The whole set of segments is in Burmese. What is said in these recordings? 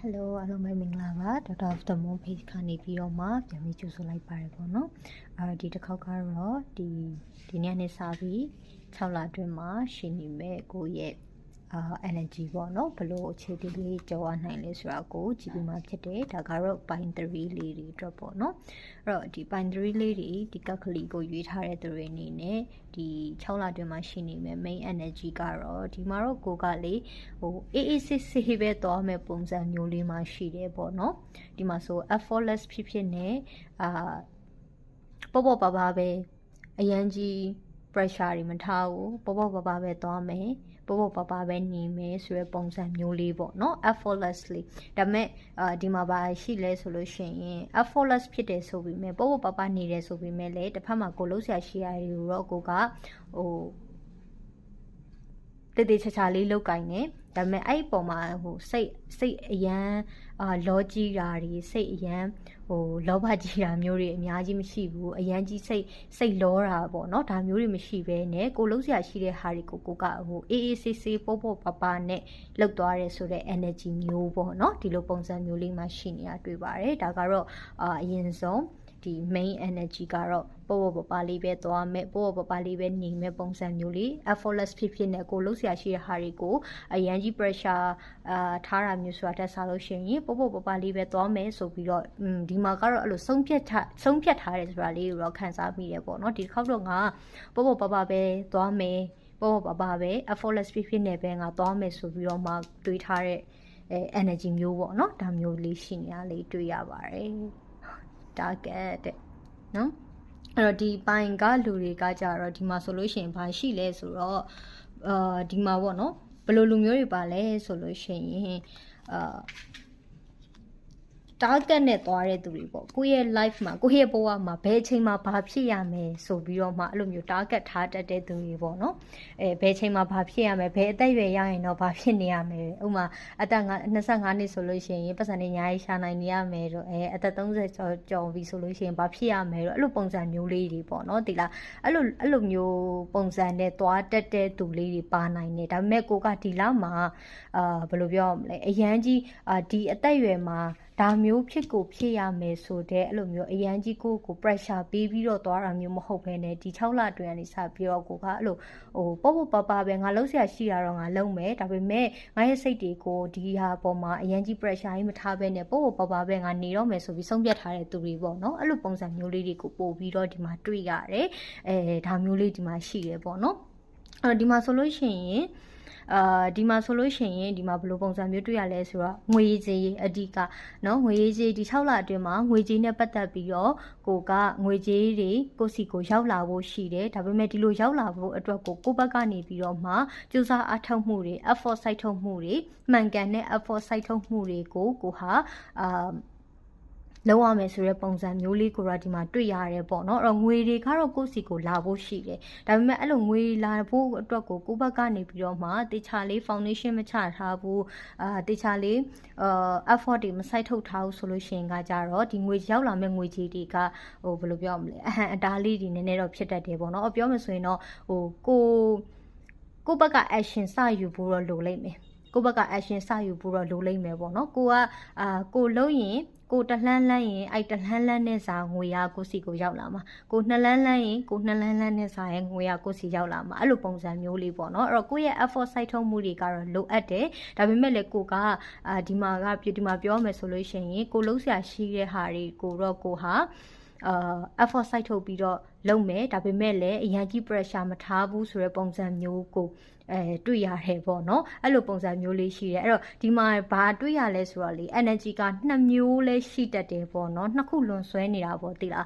Hello အားလုံးပဲမင်္ဂလာပါ Dr. of the Moon page ကနေပြီးတော့မှပြန်ပြီးကြိုဆိုလိုက်ပါတယ်ပေါ့နော်ဒီတစ်ခေါက်ကတော့ဒီနေ့နဲ့စပြီး6လအတွင်းမှာရှင်နေမဲ့ကိုရဲ့energy ပေါ့နော်ဘလို့အခြေတည်လေးကြော်ရနိုင်လဲဆိုတာကိုကြည့်ပြီးမှဖြစ်တယ်ဒါကတော့ point 3လေးတွေအတွက်ပေါ့နော်အဲ့တော့ဒီ point 3လေးတွေဒီကက်ကလေးကိုရွေးထားတဲ့သူတွေအနေနဲ့ဒီ6လအတွင်းမှာရှင်နေမဲ့ main energy ကတော့ဒီမှာတော့ကိုကလေအေးအေးဆေးဆေးပဲသွားမဲ့ပုံစံမျိုးလေးမှာရှိတယ်ပေါ့နော်ဒီမှာဆို effortless ဖြစ်နေပေါ့ပေါ့ပါပါပဲအရန်ကြီး pressure တွေမထားဘူးပေါ့ပေါ့ပါပါပဲသွားမယ်ပေါ့ပေါ့ပါပါပဲနေမယ်ဆိုတဲ့ပုံစံမျိုးလေးပေါ့နော် effortlessly ဒါပေမဲ့ဒီမှာပါရှိလဲဆိုလို့ရှိရင် effortless ဖြစ်တယ်ဆိုပြီးမြဲပေါ့ပေါ့ပါပါနေတယ်ဆိုပြီးမြဲလေတစ်ဖက်မှာကိုလုံးဆရာရှိရတယ်လို့တော့ကိုကတည်တည်ချာချာလေးလောက်ကင်နေဒါပေမဲ့အဲ့ဒီပုံမှာစိတ်အရန်လောကြီးတာတွေစိတ်အရန်လောဘကြီးတာမျိုးတွေအများကြီးမရှိဘူးအရန်ကြီးစိတ်လောတာပေါ့နော်ဒါမျိုးတွေမရှိဘဲနဲ့ကိုလုံးစရာရှိတဲ့ဟာတွေကိုကအေးအေးဆေးဆေးပေါ့ပေါ့ပါပါနဲ့လောက်သွားရဲဆိုတဲ့ energy မျိုးပေါ့နော်ဒီလိုပုံစံမျိုးလေးမှရှိနေတာတွေ့ပါတယ်ဒါကတော့အရင်ဆုံးဒီ main energy ကတော့ပေါ့ပေါ့ပါလေးပဲသွားမယ်ပေါ့ပေါ့ပါလေးပဲနေမဲ့ပုံစံမျိုးလေး effortless ဖြစ်နေကိုလုံးစရာရှိတဲ့ဟာတွေကိုအရန်ကြီး pressure ထားတာမျိုးဆိုတာတက်စားလို့ရှိရင်ပေါ့ပေါ့ပါလေးပဲသွားမယ်ဆိုပြီးတော့ဒီမှာကတော့အဲ့လိုဆုံးဖြတ်ထားတယ်ဆိုတာလေးကိုတော့ခန်းစားမိတယ်ပေါ့နော်ဒီတစ်ခေါက်တော့ငါပေါ့ပေါ့ပါပဲသွားမယ်ပေါ့ပေါ့ပါပဲ effortless ဖြစ်နေပဲငါသွားမယ်ဆိုပြီးတော့မှတွေးထားတဲ့energy မျိုးပေါ့နော်ဒါမျိုးလေးရှိနေတာလေးတွေ့ရပါတယ်target တဲ့နော်အဲ့တော့ဒီပိုင်းကလူတွေကကြတော့ဒီမှာဆိုလို့ရှိရင်ဘာရှိလဲဆိုတော့ဒီမှာပေါ့နော်ဘယ်လိုလူမျိုးတွေပါလဲဆိုလို့ရှိရင်target နဲ့သွားတဲ့သူတွေပေါ့ကိုယ့်ရဲ့ life မှာကိုယ့်ရဲ့ဘဝမှာဘယ်အချိန်မှာဘာဖြစ်ရမယ်ဆိုပြီးတော့မှအဲ့လိုမျိုး target ထားတတ်တဲ့သူတွေပေါ့နော်ဘယ်အချိန်မှာဘာဖြစ်ရမယ်ဘယ်အသက်အရွယ်ရရင်တော့ဘာဖြစ်နေရမယ်ဥပမာအသက်25နှစ်ဆိုလို့ရှိရင်ပတ်စံနေညာရေးရှာနိုင်နေရမယ်တော့အသက်30ကျော်ပြီဆိုလို့ရှိရင်ဘာဖြစ်ရမယ်တော့အဲ့လိုပုံစံမျိုးလေးတွေပေါ့နော်ဒီလားအဲ့လိုမျိုးပုံစံနဲ့သွားတတ်တဲ့သူလေးတွေပါနိုင်တယ်ဒါပေမဲ့ကိုကဒီလောက်မှာဘယ်လိုပြောမလဲအရန်ကြီးဒီအသက်အရွယ်မှာဒါမျိုးဖြစ်ရမယ်ဆိုတဲ့အဲ့လိုမျိုးအရန်ကြီးကို pressure ပေးပြီးတော့သွားတာမျိုးမဟုတ်ဘဲနဲ့ဒီ6လအတွင်းကနေစပြီးတော့ကိုကအဲ့လိုပေါ့ပေါ့ပါပဲငါလုံးဆရာရှိတာတော့ငါလုံးမယ်ဒါပေမဲ့ငါရဲ့စိတ်တွေကိုဒီဟာပေါ်မှာအရန်ကြီး pressure ကြီးမထားဘဲနဲ့ပေါ့ပေါ့ပါပဲငါနေတော့မယ်ဆိုပြီးဆုံးဖြတ်ထားတဲ့သူတွေပေါ့နော်အဲ့လိုပုံစံမျိုးလေးတွေကိုပို့ပြီးတော့ဒီမှာတွေ့ရတယ်ဒါမျိုးလေးဒီမှာရှိတယ်ပေါ့နော်ဒီမှာဆိုလို့ရှိရင်ဒီမှာဆိုလို့ရှိရင်ဒီမှာဘယ်လိုပုံစံမျိုးတွေ့ရလဲဆိုတော့ငွေကြေးအဓိကเนาะငွေကြေးဒီ6လအတွင်းမှာငွေကြေးနဲ့ပတ်သက်ပြီးတော့ကိုကငွေကြေးတွေကိုစီကိုရောက်လာဖို့ရှိတယ်ဒါပေမဲ့ဒီလိုရောက်လာဖို့အတွက်ကိုဘက်ကနေပြီးတော့မှကြိုးစားအားထုတ်မှုတွေ effort စိုက်ထုတ်မှုတွေမှန်ကန်တဲ့ effort စိုက်ထုတ်မှုတွေကိုဟာလောက်ရမယ်ဆိုတဲ့ပုံစံမျိုးလေးကိုတော့ဒီမှာတွေ့ရတယ်ပေါ့နော်အဲ့တော့ငွေတွေကတော့ကိုယ့်စီကိုလာဖို့ရှိတယ်ဒါပေမဲ့အဲ့လိုငွေလာဖို့အတွက်ကိုဘက်ကနေပြီးတော့မှတေချာလေး foundation မချထားဘူးတေချာလေးeffort တွေမစိုက်ထုတ်ထားဘူးဆိုလို့ရှိရင်ကကြတော့ဒီငွေရောက်လာမဲ့ငွေကြီးတွေကဘယ်လိုပြောမလဲအဟံအတားလေးတွေနည်းနည်းတော့ဖြစ်တတ်တယ်ပေါ့နော်ပြောမယ်ဆိုရင်တော့ကိုဘက်က action စယူဖို့တော့လိုလိမ့်မယ်ကိုဘက်က action စယူဖို့တော့လိုလိမ့်မယ်ပေါ့နော်ကိုလုံးရင်ကိုတလှမ်းလန်းရင်အဲ့တလှမ်းလန်းနဲ့စာငွေရကိုစီကိုရောက်လာမှာကိုနှစ်လန်းလန်းရင်ကိုနှစ်လန်းလန်းနဲ့စာရဲ့ငွေရကိုစီရောက်လာမှာအဲ့လိုပုံစံမျိုးလေးပေါ့နော်အဲ့တော့ကိုယ့်ရဲ့ effort စိုက်ထုတ်မှုတွေကတော့လိုအပ်တယ်ဒါပေမဲ့လည်းကိုကဒီမှာပြောမယ်ဆိုလို့ရှိရင်ကိုလုံးဆရာရှိတဲ့ဟာတွေကိုတော့ကိုဟာeffort စိုက်ထုတ်ပြီးတော့လုပ်မယ်ဒါပေမဲ့လည်းအရင်ကြီး pressure မထားဘူးဆိုတဲ့ပုံစံမျိုးကိုတွေ့ရတယ်ပေါ့နော်အဲ့လိုပုံစံမျိုးလေးရှိတယ်အဲ့တော့ဒီမှာဘာတွေ့ရလဲဆိုတော့လေ energy က2မျိုးလဲရှိတတ်တယ်ပေါ့နော်နှစ်ခုလွန်ဆွဲနေတာပေါ့သိလား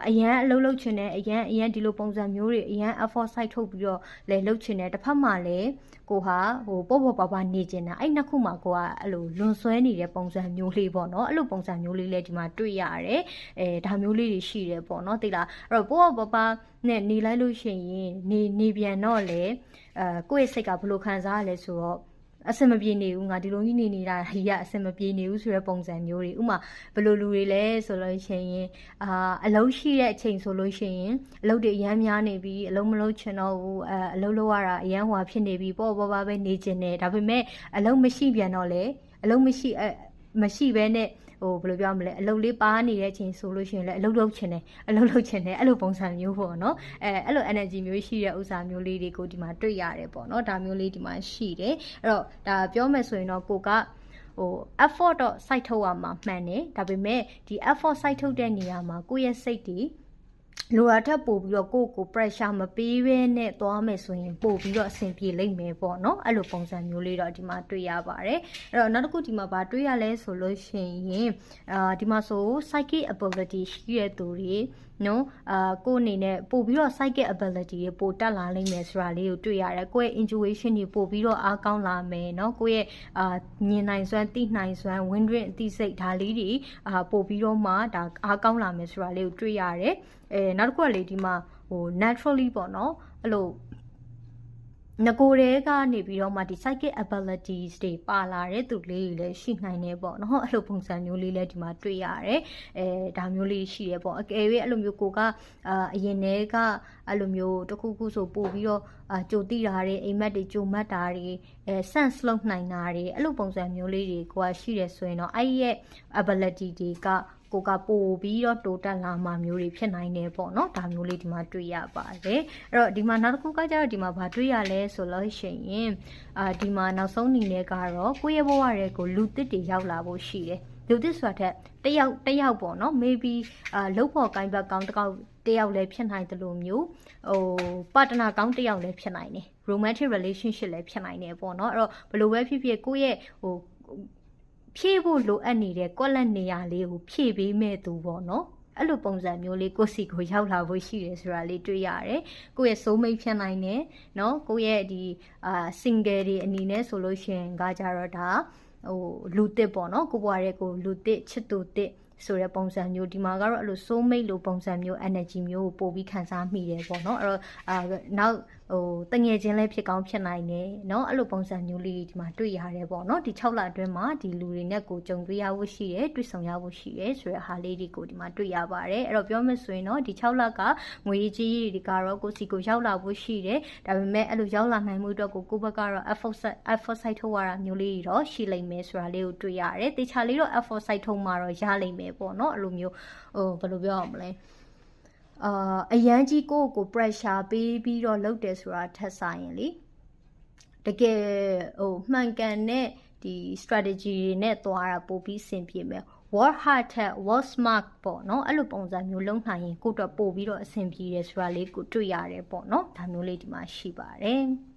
အရန်အလုပ်ချင်တယ်အရန်ဒီလိုပုံစံမျိုးတွေအရန် effort စိုက်ထုတ်ပြီးတော့လဲလုပ်ချင်တယ်တစ်ဖက်မှာလည်းကိုဟာပေါ့ပါနေချင်တာအဲ့နှစ်ခုမှာကိုကအဲ့လိုလွန်ဆွဲနေတဲ့ပုံစံမျိုးလေးပေါ့နော်အဲ့လိုပုံစံမျိုးလေးလဲဒီမှာတွေ့ရတယ်ဒါမျိုးလေးတွေရှိတယ်ပေါ့နော်သိလားအဲ့တော့ပေါ့ပါနဲ့နေလိုက်လို့ရှိရင်နေပြန်တော့လေကိုယ့်ရဲ့စိတ်ကဘယ်လိုခံစားရလဲဆိုတော့အဆင်မပြေနေဘူးငါဒီလိုကြီးနေနေတာကြီးကအဆင်မပြေနေဘူးဆိုတဲ့ပုံစံမျိုးတွေဥမာဘယ်လိုလူတွေလဲဆိုလို့ရှိရင်အလုံးရှိတဲ့အချိန်ဆိုလို့ရှိရင်အလုပ်တွေအများများနေပြီးအလုံးမလုံးချင်တော့ဘူးအလုပ်လုပ်ရတာအရန်ဟွာဖြစ်နေပြီးပေါ့ပါပဲနေချင်တယ်ဒါပေမဲ့အလုံးမရှိပြန်တော့လေအလုံးမရှိ မရှိဘဲနဲ့ဟိုဘယ်လိုပြောမလဲအလုပ်လေးပါနေတဲ့အချိန်ဆိုလို့ရှိရင်လည်းအလုပ်လုပ်ချင်တယ်အဲ့လိုပုံစံမျိုးပေါ့နော်အဲ့လို energy မျိုးရှိတဲ့ဥစ္စာမျိုးလေးတွေကိုဒီမှာတွေ့ရတယ်ပေါ့နော်ဒါမျိုးလေးဒီမှာရှိတယ်အဲ့တော့ဒါပြောမယ်ဆိုရင်တော့ကိုကဟို effort တော့ site ထုတ်ရမှာမှန်တယ်ဒါပေမဲ့ဒီ effort site ထုတ်တဲ့နေရာမှာကိုယ့်ရဲ့စိတ်တွေလိုအပ်တဲ့ပို့ပြီးတော့ကို pressure မပေးဘဲနဲ့သွားမယ်ဆိုရင်ပို့ပြီးတော့အဆင်ပြေလိမ့်မယ်ပေါ့နော်အဲ့လိုပုံစံမျိုးလေးတော့ဒီမှာတွေ့ရပါတယ်အဲ့တော့နောက်တစ်ခုဒီမှာဗာတွေ့ရလဲဆိုလို့ရှိရင်ဒီမှာဆို psychic ability ရှိတဲ့သူတွေနော်ကိုအနေနဲ့ပို့ပြီးတော့ psychic ability တွေပို့တက်လာလိမ့်မယ်ဆိုတာလေးကိုတွေ့ရတယ်ကိုယ့်ရဲ့ intuition တွေပို့ပြီးတော့အားကောင်းလာမယ်နော်ကိုယ့်ရဲ့မြင်နိုင်စွမ်းသိနိုင်စွမ်း wind dream အသိစိတ်ဒါလေးတွေပို့ပြီးတော့မှဒါအားကောင်းလာမယ်ဆိုတာလေးကိုတွေ့ရတယ်နောက်တစ်ခုကလေဒီမှာဟို naturally ပေါ့နော်အဲ့လိုငကိုရဲကနေပြီးတော့မှဒီ psychic abilities တွေပါလာတဲ့သူလေးတွေလည်းရှိနိုင်တယ်ပေါ့နော်အဲ့လိုပုံစံမျိုးလေးလည်းဒီမှာတွေ့ရတယ်ဒါမျိုးလေးရှိရပေါ့အကယ်၍အဲ့လိုမျိုးကိုကအရင်တည်းကအဲ့လိုမျိုးတစ်ခုခုဆိုပို့ပြီးတော့ကြိုတိတာတွေအိမ်မက်တွေကြိုမတ်တာတွေsense လုပ်နိုင်တာတွေအဲ့လိုပုံစံမျိုးလေးတွေကိုကရှိတယ်ဆိုရင်တော့အဲ့ရဲ့ ability တွေကကိုကပို့ပြီးတော့တိုးတက်လာမှမျိုးတွေဖြစ်နိုင်တယ်ပေါ့နော်ဒါမျိုးလေးဒီမှာတွေ့ရပါတယ်အဲ့တော့ဒီမှာနောက်တစ်ခုကကျတော့ဒီမှာဘာတွေ့ရလဲဆိုလို့ရှိရင်ဒီမှာနောက်ဆုံးအနေနဲ့ကတော့ကိုယ့်ရဲ့ဘဝတွေကိုလူသစ်တွေရောက်လာဖို့ရှိတယ်လူသစ်ဆိုတာတယောက်ပေါ့နော် maybe လုပ်ဖို့ကိုင်းဘက်ကောင်းတယောက်လည်းဖြစ်နိုင်တယ်လို့မျိုးဟို partner ကောင်းတယောက်လည်းဖြစ်နိုင်တယ် romantic relationship လည်းဖြစ်နိုင်တယ်ပေါ့နော်အဲ့တော့ဘယ်လိုပဲဖြစ်ဖြစ်ကိုယ့်ရဲ့ဟိုဖြည့်ဖို့လိုအပ်နေတဲ့ကွက်လက်နေရာလေးကိုဖြည့်ပေးမဲ့သူပေါ့နော်အဲ့လိုပုံစံမျိုးလေးကိုစီကိုရောက်လာဖို့ရှိတယ်ဆိုတာလေးတွေ့ရတယ်ကိုယ့်ရဲ့ soul mate ဖြစ်နိုင်တယ်နော်ကိုယ့်ရဲ့ဒီsingle တွေအနေနဲ့ဆိုလို့ရှိရင်ကကြတော့ဒါဟိုလူသစ်ပေါ့နော်ကိုဘွားရဲ့ကိုလူသစ်ချစ်သူသစ်ဆိုတဲ့ပုံစံမျိုးဒီမှာကတော့အဲ့လို soul mate လိုပုံစံမျိုး energy မျိုးကိုပို့ပြီးခံစားမိတယ်ပေါ့နော်အဲ့တော့နောက်ဟိုတငယ်ချင်းလည်းဖြစ်ကောင်းဖြစ်နိုင်တယ်เนาะအဲ့လိုပုံစံမျိုးလေးဒီမှာတွေ့ရတယ်ပေါ့เนาะဒီ6လအတွင်းမှာဒီလူတွေနဲ့ကိုကြုံတွေ့ရဖို့ရှိတယ်တွေ့ဆုံရဖို့ရှိတယ်ဆိုတဲ့ဟာလေးတွေကိုဒီမှာတွေ့ရပါတယ်အဲ့တော့ပြောမယ်ဆိုရင်တော့ဒီ6လကငွေကြီးတွေကတော့ကိုစီကိုရောက်လာဖို့ရှိတယ်ဒါပေမဲ့အဲ့လိုရောက်လာနိုင်မှုအတွက်ကိုဘက်ကတော့ effort site ထုတ်ရတာမျိုးလေးတော့ရှိလိမ့်မယ်ဆိုတာလေးကိုတွေ့ရတယ်တေချာလေးတော့ effort site ထုတ်မှာတော့ရလိမ့်မယ်ပေါ့เนาะအဲ့လိုမျိုးဟိုဘယ်လိုပြောရမလဲအရန်ကြီးကို pressure ပေးပြီးတော့လုပ်တယ်ဆိုတာထက်ဆိုင်ရင်လေတကယ်ဟိုမှန်ကန်တဲ့ဒီ strategy တွေနဲ့သွားတာပို့ပြီးဆင်ပြေမယ် work hard ထက် work smart ပေါ့နော်အဲ့လိုပုံစံမျိုးလုပ်နိုင်ရင်ကိုတော့ပို့ပြီးတော့အဆင်ပြေတယ်ဆိုတာလေးကိုတွေ့ရတယ်ပေါ့နော်ဒါမျိုးလေးဒီမှာရှိပါတယ်